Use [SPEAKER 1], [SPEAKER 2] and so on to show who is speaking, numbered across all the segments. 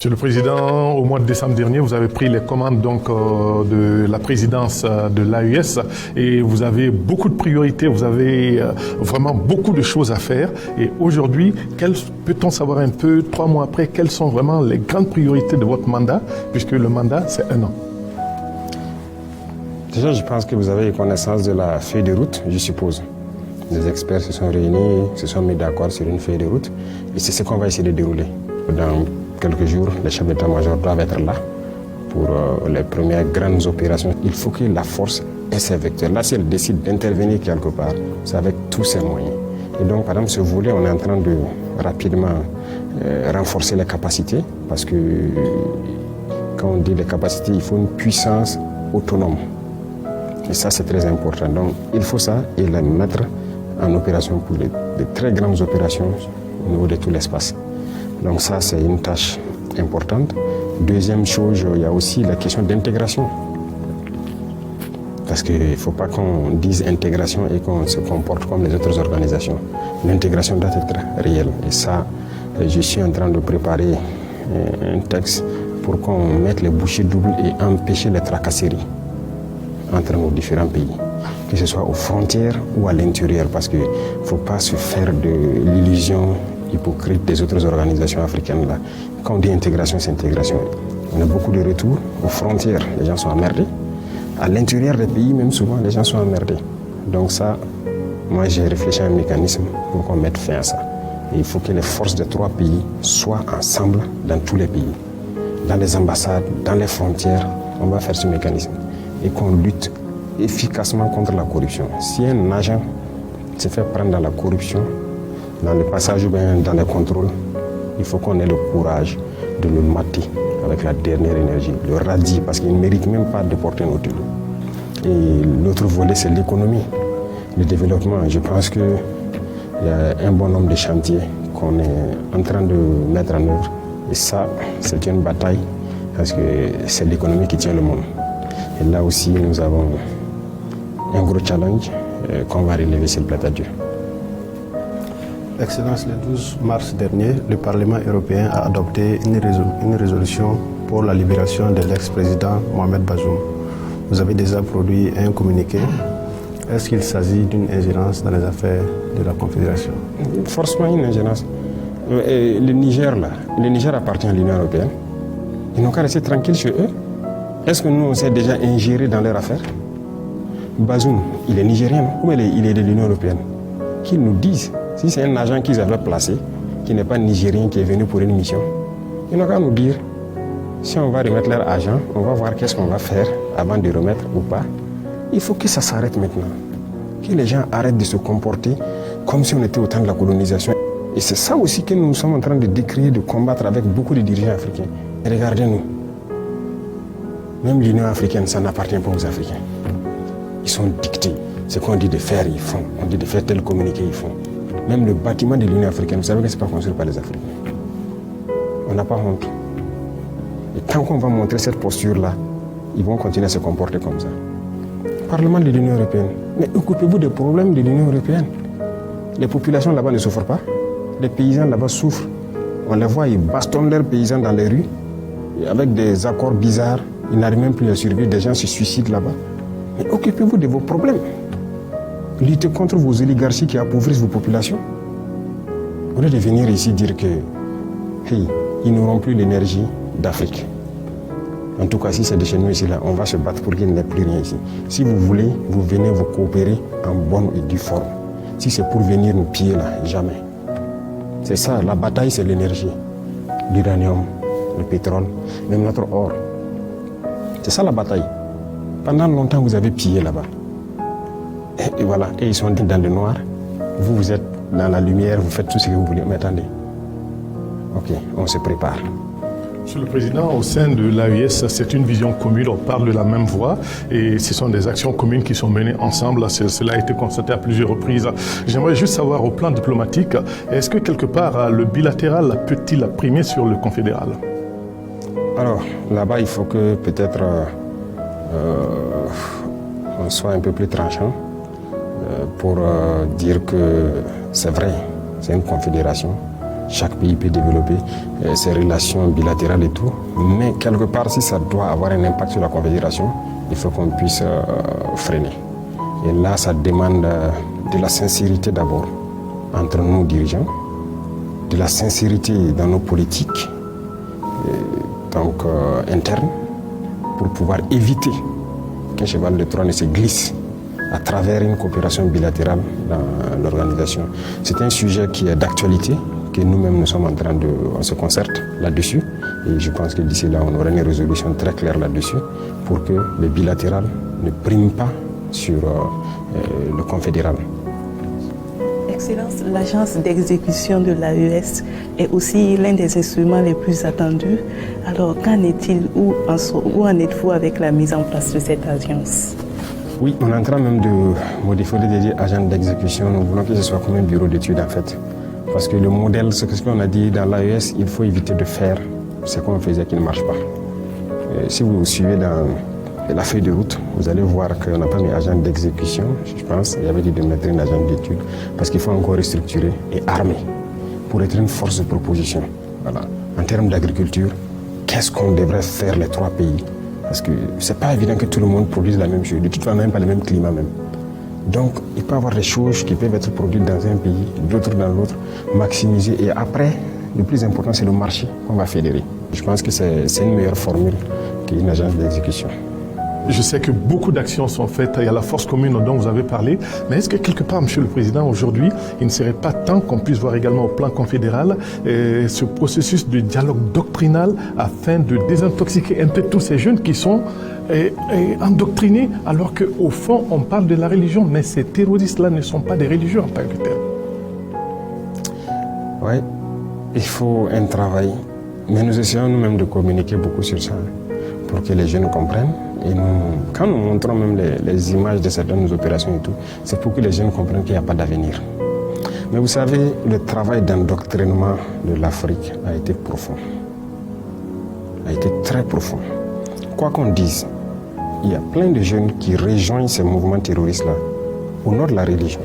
[SPEAKER 1] Monsieur le Président, au mois de décembre dernier, vous avez pris les commandes de la présidence de l'AES et vous avez beaucoup de priorités, vous avez vraiment beaucoup de choses à faire. Et aujourd'hui, peut-on savoir un peu, 3 mois après, quelles sont vraiment les grandes priorités de votre mandat, puisque le mandat, c'est 1 an?
[SPEAKER 2] Déjà, je pense que vous avez connaissance de la feuille de route, je suppose. Les experts se sont réunis, se sont mis d'accord sur une feuille de route et c'est ce qu'on va essayer de dérouler. Dans quelques jours, les chefs d'état-major doivent être là pour les premières grandes opérations. Il faut que la force ait ses vecteurs. Là, si elle décide d'intervenir quelque part, c'est avec tous ses moyens. Et donc, par exemple, ce volet, on est en train de rapidement renforcer les capacités parce que quand on dit les capacités, il faut une puissance autonome. Et ça, c'est très important. Donc, il faut ça et la mettre en opération pour de très grandes opérations au niveau de tout l'espace. Donc ça, c'est une tâche importante. Deuxième chose, il y a aussi la question d'intégration. Parce qu'il ne faut pas qu'on dise intégration et qu'on se comporte comme les autres organisations. L'intégration doit être réelle. Et ça, je suis en train de préparer un texte pour qu'on mette les bouchées doubles et empêcher les tracasseries entre nos différents pays, que ce soit aux frontières ou à l'intérieur, parce qu'il ne faut pas se faire de l'illusion hypocrite des autres organisations africaines. Là. Quand on dit intégration, c'est intégration. On a beaucoup de retours aux frontières, les gens sont emmerdés. À l'intérieur des pays, même souvent, les gens sont emmerdés. Donc ça, moi j'ai réfléchi à un mécanisme pour qu'on mette fin à ça. Et il faut que les forces des 3 pays soient ensemble dans tous les pays. Dans les ambassades, dans les frontières, on va faire ce mécanisme. Et qu'on lutte efficacement contre la corruption. Si un agent se fait prendre dans la corruption, dans le passage ou bien dans les contrôles, il faut qu'on ait le courage de le mater avec la dernière énergie, le radier, parce qu'il ne mérite même pas de porter notre lot. Et l'autre volet, c'est l'économie, le développement. Je pense qu'il y a un bon nombre de chantiers qu'on est en train de mettre en œuvre. Et ça, c'est une bataille, parce que c'est l'économie qui tient le monde. Et là aussi, nous avons un gros challenge qu'on va relever sur le plateau de Dieu.
[SPEAKER 3] Excellence, le 12 mars dernier, le Parlement européen a adopté une résolution pour la libération de l'ex-président Mohamed Bazoum. Vous avez déjà produit un communiqué. Est-ce qu'il s'agit d'une ingérence dans les affaires de la Confédération?
[SPEAKER 2] Forcément une ingérence. Le Niger appartient à l'Union européenne. Ils n'ont qu'à rester tranquilles chez eux. Est-ce que nous, on s'est déjà ingéré dans leurs affaires? Bazoum, il est nigérien, ou il est de l'Union européenne? Qu'ils nous disent. Si c'est un agent qu'ils avaient placé, qui n'est pas nigérien, qui est venu pour une mission, ils n'ont qu'à nous dire. Si on va remettre leur agent, on va voir qu'est-ce qu'on va faire avant de remettre ou pas. Il faut que ça s'arrête maintenant. Que les gens arrêtent de se comporter comme si on était au temps de la colonisation. Et c'est ça aussi que nous sommes en train de décrire, de combattre avec beaucoup de dirigeants africains. Et regardez-nous. Même l'Union africaine, ça n'appartient pas aux Africains. Ils sont dictés. Ce qu'on dit de faire, ils font. On dit de faire tel communiqué, ils font. Même le bâtiment de l'Union africaine, vous savez que ce n'est pas construit par les Africains. On n'a pas honte. Et tant qu'on va montrer cette posture-là, ils vont continuer à se comporter comme ça. Parlement de l'Union européenne. Mais occupez-vous des problèmes de l'Union européenne. Les populations là-bas ne souffrent pas. Les paysans là-bas souffrent. On les voit, ils bastonnent leurs paysans dans les rues. Avec des accords bizarres, ils n'arrivent même plus à survivre. Des gens se suicident là-bas. Mais occupez-vous de vos problèmes. Luttez contre vos oligarchies qui appauvrissent vos populations. Au lieu de venir ici dire que ils n'auront plus l'énergie d'Afrique. En tout cas, si c'est de chez nous ici, là, on va se battre pour qu'il n'y ait plus rien ici. Si vous voulez, vous venez vous coopérer en bonne et due forme. Si c'est pour venir nous piller là, jamais. C'est ça, la bataille, c'est l'énergie. L'uranium, le pétrole, même notre or. C'est ça la bataille. Pendant longtemps, vous avez pillé là-bas. Et voilà, et ils sont dans le noir. Vous, vous êtes dans la lumière, vous faites tout ce que vous voulez. Mais attendez. Ok, on se prépare.
[SPEAKER 1] Monsieur le Président, au sein de l'AES, c'est une vision commune, on parle de la même voix et ce sont des actions communes qui sont menées ensemble. Cela a été constaté à plusieurs reprises. J'aimerais juste savoir au plan diplomatique, est-ce que quelque part le bilatéral peut-il primer sur le confédéral?
[SPEAKER 2] Alors, là-bas, il faut que peut-être on soit un peu plus tranchant pour dire que c'est vrai, c'est une confédération. Chaque pays peut développer ses relations bilatérales et tout. Mais quelque part, si ça doit avoir un impact sur la Confédération, il faut qu'on puisse freiner. Et là, ça demande de la sincérité d'abord entre nos dirigeants, de la sincérité dans nos politiques internes, pour pouvoir éviter qu'un cheval de Troie ne se glisse à travers une coopération bilatérale dans l'organisation. C'est un sujet qui est d'actualité, que nous-mêmes nous sommes en train on se concerte là-dessus. Et je pense que d'ici là, on aura une résolution très claire là-dessus pour que le bilatéral ne prime pas sur le confédéral.
[SPEAKER 4] Excellence, l'agence d'exécution de l'AES est aussi l'un des instruments les plus attendus. Alors, qu'en est-il, où en êtes-vous avec la mise en place de cette agence?
[SPEAKER 2] Oui, on est en train même de modifier le dédié agence d'exécution. Nous voulons que ce soit comme un bureau d'études en fait. Parce que le modèle, ce qu'on a dit dans l'AES, il faut éviter de faire ce qu'on faisait qui ne marche pas. Si vous suivez dans la feuille de route, vous allez voir qu'on n'a pas mis agent d'exécution, je pense. Il y avait dit de mettre une agent d'études parce qu'il faut encore restructurer et armer pour être une force de proposition. Voilà. En termes d'agriculture, qu'est-ce qu'on devrait faire les trois pays? Parce que ce n'est pas évident que tout le monde produise la même chose. De toute façon, même pas le même climat même. Donc, il peut y avoir des choses qui peuvent être produites dans un pays, d'autres dans l'autre, maximiser. Et après, le plus important, c'est le marché qu'on va fédérer. Je pense que c'est une meilleure formule qu'une agence d'exécution.
[SPEAKER 1] Je sais que beaucoup d'actions sont faites. Il y a la force commune dont vous avez parlé. Mais est-ce que quelque part, Monsieur le Président, aujourd'hui, il ne serait pas temps qu'on puisse voir également au plan confédéral ce processus de dialogue doctrinal afin de désintoxiquer un peu tous ces jeunes qui sont endoctrinés alors qu'au fond, on parle de la religion. Mais ces terroristes-là ne sont pas des religieux en tant que tels.
[SPEAKER 2] Oui, il faut un travail. Mais nous essayons nous-mêmes de communiquer beaucoup sur ça pour que les jeunes comprennent. Et quand nous montrons même les images de certaines opérations et tout, c'est pour que les jeunes comprennent qu'il n'y a pas d'avenir. Mais vous savez, le travail d'endoctrinement de l'Afrique a été profond. A été très profond. Quoi qu'on dise, il y a plein de jeunes qui rejoignent ces mouvements terroristes-là au nom de la religion.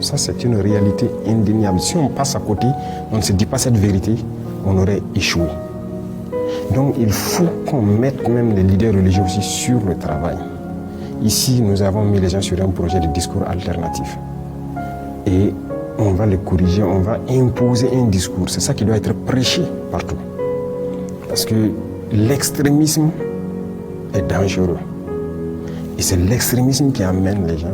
[SPEAKER 2] Ça, c'est une réalité indéniable. Si on passe à côté, on ne se dit pas cette vérité, on aurait échoué. Donc il faut qu'on mette même les leaders religieux aussi sur le travail. Ici, nous avons mis les gens sur un projet de discours alternatif. Et on va les corriger, on va imposer un discours. C'est ça qui doit être prêché partout. Parce que l'extrémisme est dangereux. Et c'est l'extrémisme qui amène les gens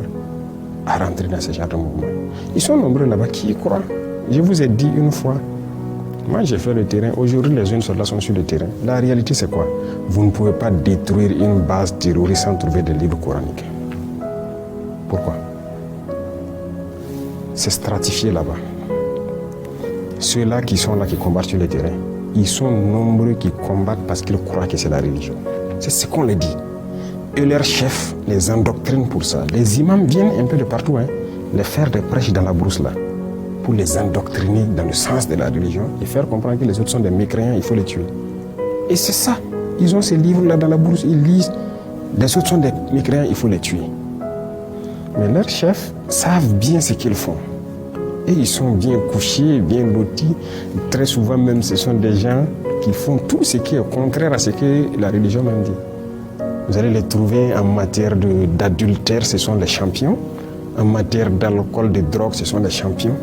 [SPEAKER 2] à rentrer dans ce genre de mouvement. Ils sont nombreux là-bas qui y croient. Je vous ai dit une fois, moi j'ai fait le terrain, aujourd'hui les jeunes soldats sont sur le terrain. La réalité c'est quoi? Vous ne pouvez pas détruire une base terroriste sans trouver des livres coraniques. Pourquoi? C'est stratifié là-bas. Ceux-là qui sont là, qui combattent sur le terrain, ils sont nombreux qui combattent parce qu'ils croient que c'est la religion. C'est ce qu'on les dit. Et leurs chefs les endoctrinent pour ça. Les imams viennent un peu de partout, les faire des prêches dans la brousse là, pour les endoctriner dans le sens de la religion et faire comprendre que les autres sont des mécréants, il faut les tuer. Et c'est ça. Ils ont ces livres-là dans la brousse, ils lisent. Les autres sont des mécréants, il faut les tuer. Mais leurs chefs savent bien ce qu'ils font. Et ils sont bien couchés, bien lotis. Très souvent même, ce sont des gens qui font tout ce qui est contraire à ce que la religion même dit. Vous allez les trouver en matière d'adultère, ce sont les champions. En matière d'alcool, de drogue, ce sont les champions.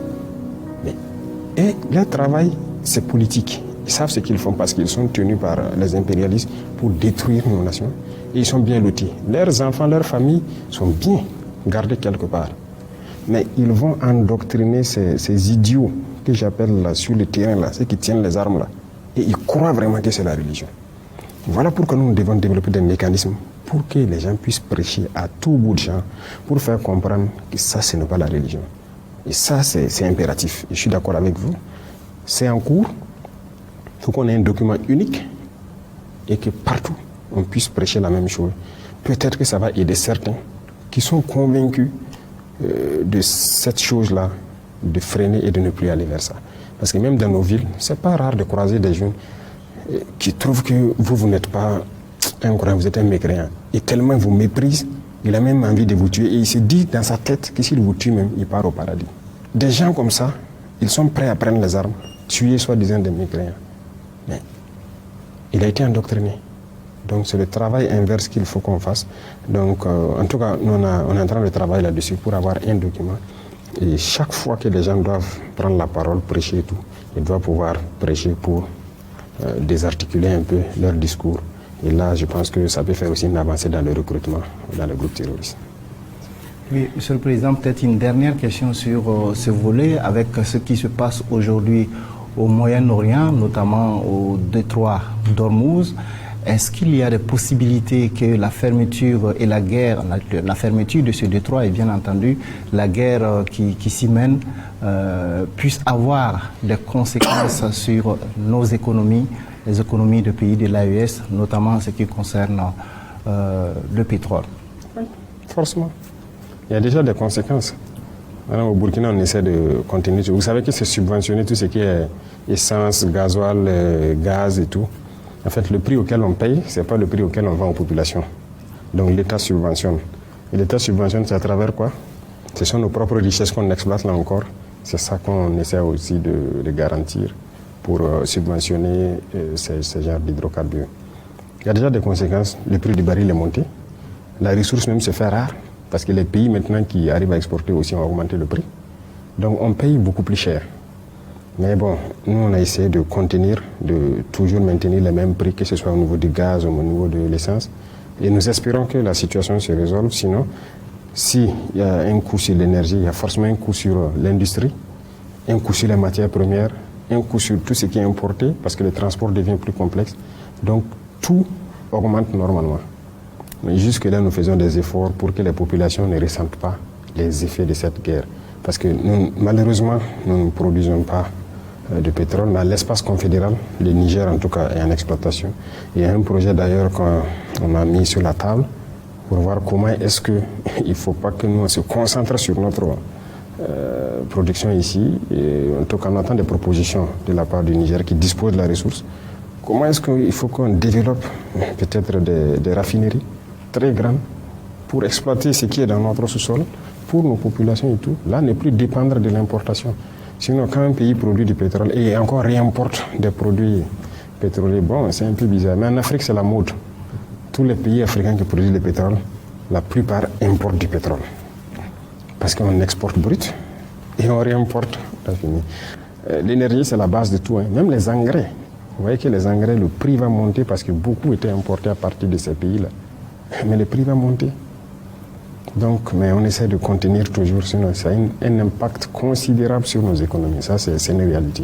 [SPEAKER 2] Et leur travail, c'est politique. Ils savent ce qu'ils font parce qu'ils sont tenus par les impérialistes pour détruire nos nations. Et ils sont bien lotis. Leurs enfants, leurs familles sont bien gardés quelque part. Mais ils vont endoctriner ces idiots que j'appelle là, sur le terrain, là, ceux qui tiennent les armes là. Et ils croient vraiment que c'est la religion. Voilà pourquoi nous devons développer des mécanismes pour que les gens puissent prêcher à tout bout de champ, pour faire comprendre que ça, ce n'est pas la religion. Et ça, c'est impératif. Et je suis d'accord avec vous. C'est en cours. Il faut qu'on ait un document unique et que partout, on puisse prêcher la même chose. Peut-être que ça va aider certains qui sont convaincus de cette chose-là, de freiner et de ne plus aller vers ça. Parce que même dans nos villes, c'est pas rare de croiser des jeunes qui trouvent que vous n'êtes pas un croyant, vous êtes un mécréant. Et tellement vous méprise, il a même envie de vous tuer. Et il se dit dans sa tête que s'il vous tue même, il part au paradis. Des gens comme ça, ils sont prêts à prendre les armes, tuer soi-disant des mécréants. Mais il a été endoctriné. Donc c'est le travail inverse qu'il faut qu'on fasse. Donc en tout cas, nous, on est en train de travailler là-dessus pour avoir un document. Et chaque fois que les gens doivent prendre la parole, prêcher et tout, ils doivent pouvoir prêcher pour désarticuler un peu leur discours. Et là, je pense que ça peut faire aussi une avancée dans le recrutement dans le groupe terroriste.
[SPEAKER 5] Oui, Monsieur le Président, peut-être une dernière question sur ce volet avec ce qui se passe aujourd'hui au Moyen-Orient, notamment au détroit d'Ormuz. Est-ce qu'il y a des possibilités que la fermeture et la guerre, la fermeture de ce détroit et bien entendu la guerre qui s'y mène puisse avoir des conséquences sur nos économies, les économies de pays de l'AES, notamment en ce qui concerne le pétrole?
[SPEAKER 2] Oui, forcément. Il y a déjà des conséquences. Alors, au Burkina, on essaie de continuer. Vous savez que c'est subventionné tout ce qui est essence, gasoil, gaz et tout. En fait, le prix auquel on paye, ce n'est pas le prix auquel on vend aux populations. Donc l'État subventionne. Et l'État subventionne, c'est à travers quoi? Ce sont nos propres richesses qu'on exploite là encore. C'est ça qu'on essaie aussi de garantir pour subventionner ces genres d'hydrocarbures. Il y a déjà des conséquences. Le prix du baril est monté. La ressource même se fait rare parce que les pays maintenant qui arrivent à exporter aussi ont augmenté le prix. Donc on paye beaucoup plus cher. Mais bon, nous on a essayé de contenir, de toujours maintenir les mêmes prix, que ce soit au niveau du gaz ou au niveau de l'essence. Et nous espérons que la situation se résolve. Sinon, s'il y a un coût sur l'énergie, il y a forcément un coût sur l'industrie, un coût sur les matières premières, un coût sur tout ce qui est importé, parce que le transport devient plus complexe. Donc tout augmente normalement. Mais jusque-là, nous faisons des efforts pour que les populations ne ressentent pas les effets de cette guerre. Parce que nous, malheureusement, nous ne produisons pas de pétrole, mais à l'espace confédéral, le Niger en tout cas est en exploitation. Il y a un projet d'ailleurs qu'on a mis sur la table pour voir comment est-ce qu'il ne faut pas que nous on se concentre sur notre production ici. Et en tout cas, on attend des propositions de la part du Niger qui dispose de la ressource. Comment est-ce qu'il faut qu'on développe peut-être des raffineries très grandes pour exploiter ce qui est dans notre sous-sol pour nos populations et tout. Là, ne plus dépendre de l'importation. Sinon, quand un pays produit du pétrole et encore réimporte des produits pétroliers, bon, c'est un peu bizarre. Mais en Afrique, c'est la mode. Tous les pays africains qui produisent du pétrole, la plupart importent du pétrole. Parce qu'on exporte brut et on réimporte raffiné. L'énergie, c'est la base de tout. Hein. Même les engrais. Vous voyez que les engrais, le prix va monter parce que beaucoup étaient importés à partir de ces pays-là. Mais le prix va monter. Donc, mais on essaie de contenir toujours, sinon ça a un impact considérable sur nos économies. Ça, c'est une réalité.